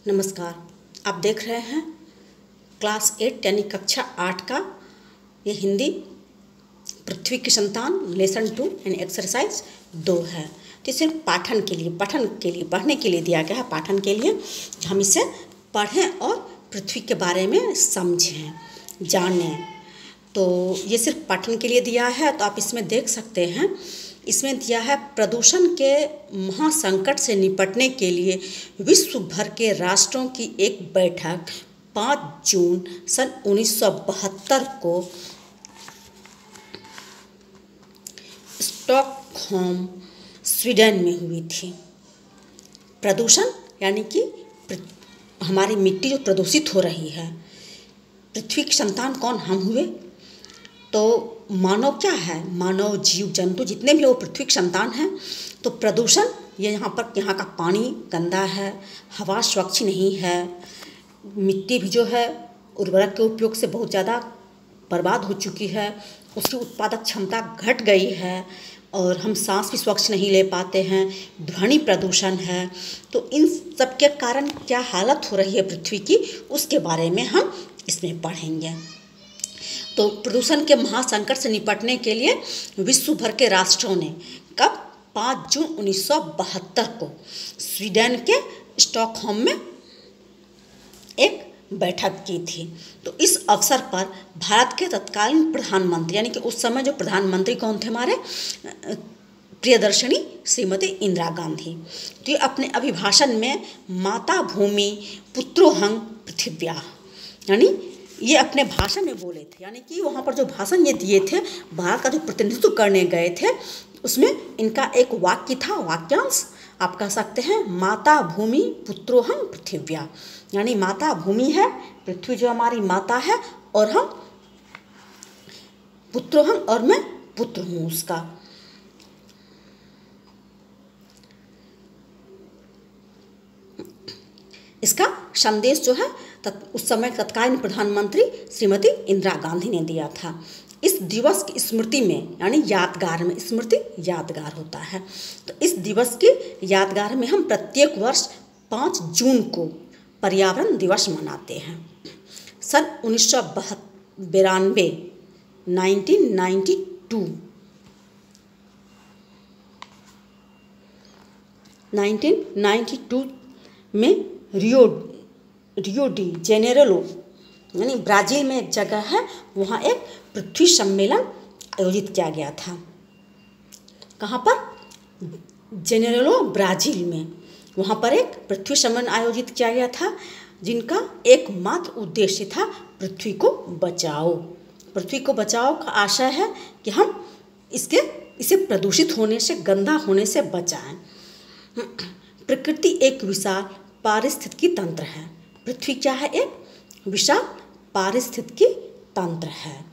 नमस्कार। आप देख रहे हैं क्लास 8 यानी कक्षा 8 का ये हिंदी पृथ्वी की संतान लेसन 2 यानी एक्सरसाइज 2 है। तो इसे पठन के लिए पढ़ने के लिए दिया गया है। पाठन के लिए हम इसे पढ़ें और पृथ्वी के बारे में समझें, जानें। तो ये सिर्फ पठन के लिए दिया है। तो आप इसमें देख सकते हैं, इसमें दिया है प्रदूषण के महासंकट से निपटने के लिए विश्व भर के राष्ट्रों की एक बैठक 5 जून सन 1972 को स्टॉकहोम स्वीडन में हुई थी। प्रदूषण यानी कि हमारी मिट्टी जो प्रदूषित हो रही है। पृथ्वी की संतान कौन? हम हुए। तो मानव क्या है? मानव, जीव जंतु जितने भी वो पृथ्वी की संतान हैं। तो प्रदूषण ये यहाँ का पानी गंदा है, हवा स्वच्छ नहीं है, मिट्टी भी जो है उर्वरक के उपयोग से बहुत ज़्यादा बर्बाद हो चुकी है, उसकी उत्पादक क्षमता घट गई है और हम सांस भी स्वच्छ नहीं ले पाते हैं। ध्वनि प्रदूषण है। तो इन सब के कारण क्या हालत हो रही है पृथ्वी की, उसके बारे में हम इसमें पढ़ेंगे। तो प्रदूषण के महासंकट से निपटने के लिए विश्व भर के राष्ट्रों ने कब 5 जून 1972 को स्वीडन के स्टॉकहोम में एक बैठक की थी। तो इस अवसर पर भारत के तत्कालीन प्रधानमंत्री यानी कि उस समय जो प्रधानमंत्री कौन थे? हमारे प्रियदर्शिनी श्रीमती इंदिरा गांधी। तो ये अपने अभिभाषण में माता भूमि पुत्रोहं पृथिव्या यानी ये अपने भाषण में बोले थे। यानी कि वहाँ पर जो भाषण ये दिए थे, भारत का जो प्रतिनिधित्व करने गए थे, उसमें इनका एक वाक्य था, वाक्यांश आप कह सकते हैं, माता भूमि पुत्रोहं पृथिव्या। यानी माता भूमि है, पृथ्वी जो हमारी माता है, और हम पुत्रोहं और मैं पुत्र हूँ उसका। इसका संदेश जो है उस समय तत्कालीन प्रधानमंत्री श्रीमती इंदिरा गांधी ने दिया था। इस दिवस की स्मृति में यानी यादगार में, स्मृति यादगार होता है। तो इस दिवस की यादगार में हम प्रत्येक वर्ष 5 जून को पर्यावरण दिवस मनाते हैं। सन 1992 1992 में रियो डी जेनेरो यानी ब्राज़ील में एक जगह है, वहाँ एक पृथ्वी सम्मेलन आयोजित किया गया था। कहाँ पर? जेनेरो, ब्राज़ील में। वहाँ पर एक पृथ्वी सम्मेलन आयोजित किया गया था, जिनका एकमात्र उद्देश्य था पृथ्वी को बचाओ। पृथ्वी को बचाओ का आशय है कि हम इसे प्रदूषित होने से, गंदा होने से बचाएं। प्रकृति एक विशाल पारिस्थितिकी तंत्र है। पृथ्वी क्या है? एक विशाल पारिस्थितिकी तंत्र है,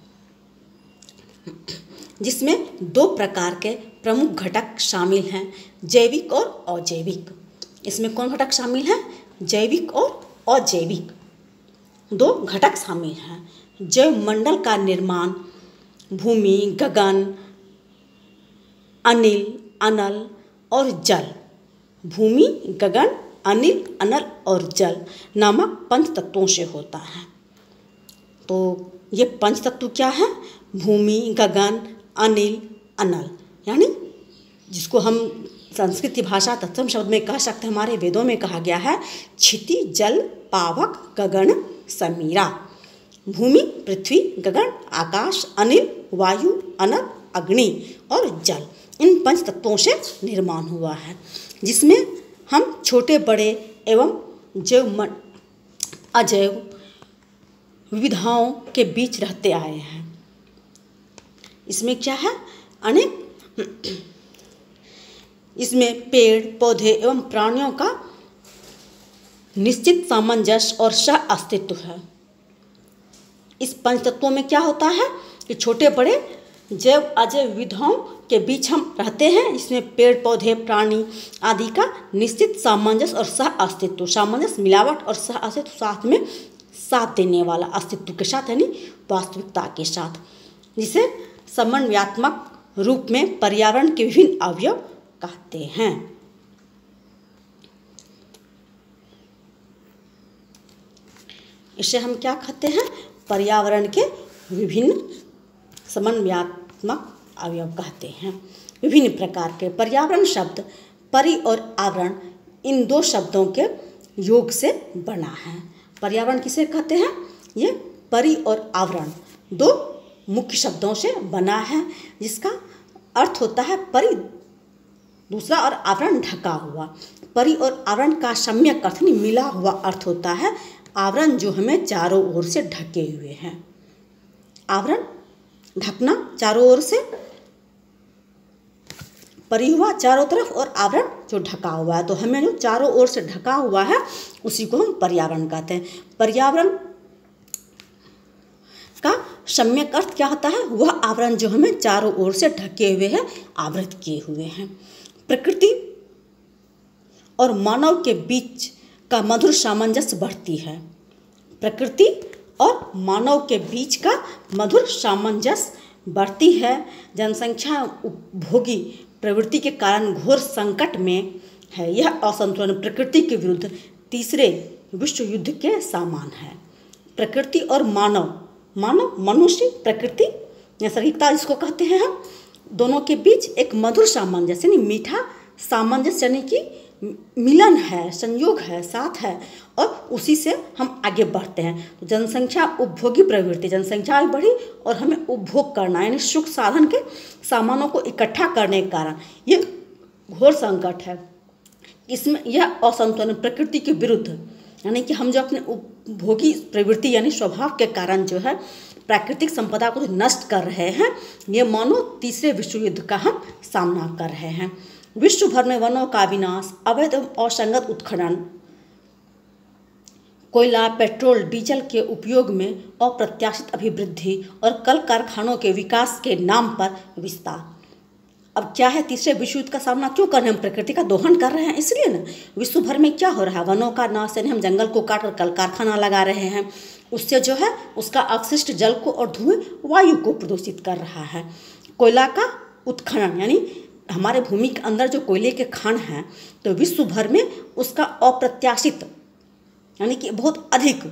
जिसमें 2 प्रकार के प्रमुख घटक शामिल हैं, जैविक और अजैविक। इसमें कौन घटक शामिल हैं? जैविक और अजैविक 2 घटक शामिल हैं। जैव मंडल का निर्माण भूमि, गगन, अनिल, अनल और जल, भूमि, गगन, अनिल, अनल और जल नामक 5 तत्वों से होता है। तो ये 5 तत्व क्या है? भूमि, गगन, अनिल, अनल, यानी जिसको हम संस्कृत भाषा तत्सम शब्द में कह सकते हैं, हमारे वेदों में कहा गया है, क्षिति, जल, पावक, गगन, समीरा। भूमि, पृथ्वी, गगन, आकाश, अनिल, वायु, अनल, अग्नि और जल, इन 5 तत्वों से निर्माण हुआ है, जिसमें हम छोटे बड़े एवं जैव अजैव विविधताओं के बीच रहते आए हैं। इसमें क्या है? इसमें पेड़ पौधे एवं प्राणियों का निश्चित सामंजस्य और सह अस्तित्व है। इस 5 तत्वों में क्या होता है कि छोटे बड़े जैव अजैव विविधताओं के बीच हम रहते हैं। इसमें पेड़ पौधे प्राणी आदि का निश्चित सामंजस्य और सह अस्तित्व, सामंजस्य, मिलावट और सह अस्तित्व, साथ में साथ देने वाला, अस्तित्व के साथ यानी वास्तविकता के साथ, जिसे समन्वयात्मक रूप में पर्यावरण के विभिन्न अवयव कहते हैं। इसे हम क्या कहते हैं? पर्यावरण के विभिन्न समन्वयात्मक अवयव कहते हैं। विभिन्न प्रकार के पर्यावरण शब्द परि और आवरण इन दो शब्दों के योग से बना है। पर्यावरण किसे कहते हैं? ये परि और आवरण दो मुख्य शब्दों से बना है, जिसका अर्थ होता है परि दूसरा और आवरण ढका हुआ। परि और आवरण का सम्यक अर्थ नहीं, मिला हुआ अर्थ होता है आवरण जो हमें चारों ओर से ढके हुए हैं। आवरण ढकना चारों ओर से, परि हुआ चारों तरफ और आवरण जो ढका हुआ है, तो हमें जो चारों ओर से ढका हुआ है उसी को हम पर्यावरण कहते हैं। पर्यावरण का सम्यक अर्थ क्या होता है? वह आवरण जो हमें चारों ओर से ढके हुए हैं, आवृत किए हुए हैं। प्रकृति और मानव के बीच का मधुर सामंजस्य बढ़ती है। प्रकृति और मानव के बीच का मधुर सामंजस्य बढ़ती है। जनसंख्या उपभोगी प्रवृत्ति के कारण घोर संकट में है। यह असंतुलन प्रकृति के विरुद्ध तीसरे विश्व युद्ध के समान है। प्रकृति और मानव, मनुष्य, प्रकृति, नैसर्गिकता जिसको कहते हैं हम, दोनों के बीच एक मधुर सामंजस्य यानी मीठा सामंजस्य यानी कि मिलन है, संयोग है, साथ है, और उसी से हम आगे बढ़ते हैं। तो जनसंख्या उपभोगी प्रवृत्ति, जनसंख्या भी बढ़ी और हमें उपभोग करना यानी सुख साधन के सामानों को इकट्ठा करने के कारण ये घोर संकट है। इसमें यह असंतुलन प्रकृति के विरुद्ध यानी कि हम जो अपने उपभोगी प्रवृत्ति यानी स्वभाव के कारण जो है प्राकृतिक संपदा को नष्ट कर रहे हैं, ये मानो तीसरे विश्व युद्ध का हम सामना कर रहे हैं। विश्व भर में वनों का विनाश, अवैध और असंगत उत्खनन, कोयला, पेट्रोल, डीजल के उपयोग में अप्रत्याशित अभिवृद्धि और कल कारखानों के विकास के नाम पर विस्तार। अब क्या है, तीसरे विश्व युद्ध का सामना क्यों कर रहे हैं? हम प्रकृति का दोहन कर रहे हैं इसलिए ना। विश्व भर में क्या हो रहा है? वनों का नाश यानी हम जंगल को काट कर कल कारखाना लगा रहे हैं, उससे जो है उसका अवशिष्ट जल को और धुएं वायु को प्रदूषित कर रहा है। कोयला का उत्खनन यानी हमारे भूमि के अंदर जो कोयले के खान हैं, तो विश्व भर में उसका अप्रत्याशित यानी कि बहुत अधिक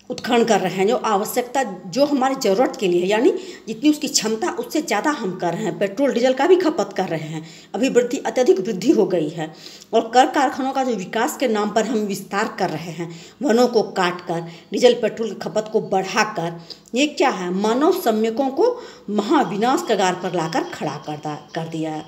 उत्खनन कर रहे हैं। जो आवश्यकता जो हमारी ज़रूरत के लिए यानी जितनी उसकी क्षमता उससे ज़्यादा हम कर रहे हैं। पेट्रोल डीजल का भी खपत कर रहे हैं, अभिवृद्धि अत्यधिक वृद्धि हो गई है। और कल कारखानों का जो विकास के नाम पर हम विस्तार कर रहे हैं, वनों को काट कर डीजल पेट्रोल की खपत को बढ़ाकर, ये क्या है? मानव सम्यकों को महाविनाश कगार पर लाकर खड़ा कर दिया है।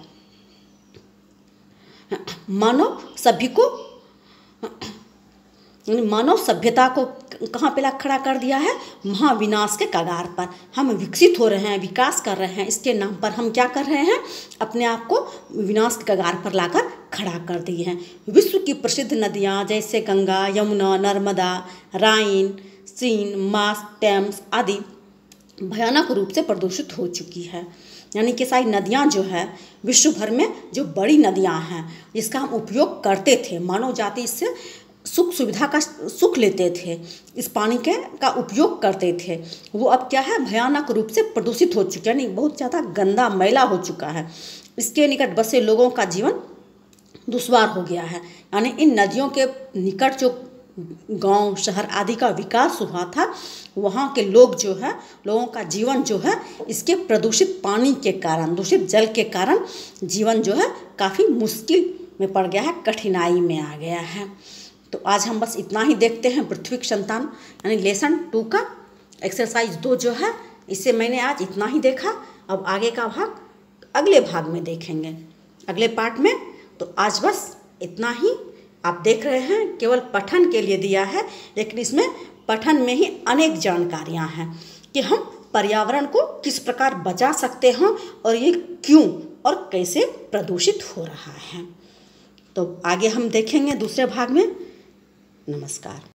मानव सभ्यता को कहाँ पे ला खड़ा कर दिया है? महाविनाश के कगार पर। हम विकसित हो रहे हैं, विकास कर रहे हैं, इसके नाम पर हम क्या कर रहे हैं? अपने आप को विनाश के कगार पर लाकर खड़ा कर दिए हैं। विश्व की प्रसिद्ध नदियाँ जैसे गंगा, यमुना, नर्मदा, राइन, सीन, मास, टेम्स आदि भयानक रूप से प्रदूषित हो चुकी है। यानी कि सारी नदियाँ जो है विश्व भर में जो बड़ी नदियाँ हैं जिसका हम उपयोग करते थे, मानव जाति इससे सुख सुविधा का सुख लेते थे, इस पानी का उपयोग करते थे, वो अब क्या है? भयानक रूप से प्रदूषित हो चुका है, यानी बहुत ज़्यादा गंदा मैला हो चुका है। इसके निकट बसे लोगों का जीवन दुश्वार हो गया है। यानी इन नदियों के निकट जो गांव, शहर आदि का विकास हुआ था, वहाँ के लोगों का जीवन जो है इसके प्रदूषित पानी के कारण, दूषित जल के कारण जीवन जो है काफ़ी मुश्किल में पड़ गया है, कठिनाई में आ गया है। तो आज हम बस इतना ही देखते हैं। पृथ्वी की संतान यानी लेसन 2 का एक्सरसाइज 2 जो है, इससे मैंने आज इतना ही देखा। अब आगे का भाग अगले भाग में देखेंगे, अगले पार्ट में। तो आज बस इतना ही। आप देख रहे हैं केवल पठन के लिए दिया है, लेकिन इसमें पठन में ही अनेक जानकारियाँ हैं कि हम पर्यावरण को किस प्रकार बचा सकते हैं और ये क्यों और कैसे प्रदूषित हो रहा है। तो आगे हम देखेंगे दूसरे भाग में। नमस्कार।